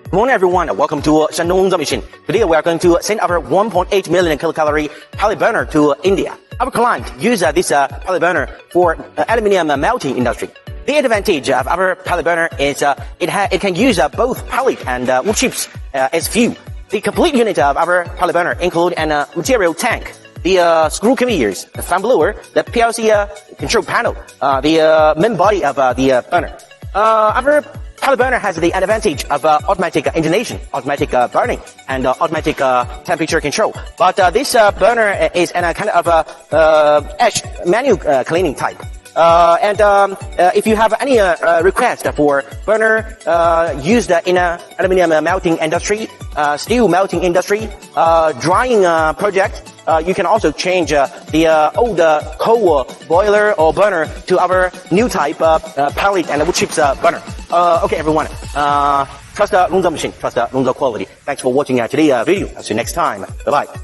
Good morning everyone, welcome to Shandong Machine. Today we are going to send our 1.8 million kilocalorie pellet burner to India. Our client uses this pellet burner for aluminium melting industry. The advantage of our pellet burner is it can use both pellet and wood chips as fuel. The complete unit of our pellet burner include an material tank, the screw conveyors, the fan blower, the PLC control panel, the main body of the burner. Our pellet burner has the advantage of automatic intonation, automatic burning, and automatic temperature control. But this burner is in a kind of edge manual cleaning type. If you have any request for burner used in aluminium melting industry, steel melting industry, drying project, you can also change the old coal boiler or burner to our new type pellet and wood chips burner. Okay, everyone. Trust the Longzhou machine. Trust the Longzhou quality. Thanks for watching today's video. I'll see you next time. Bye bye.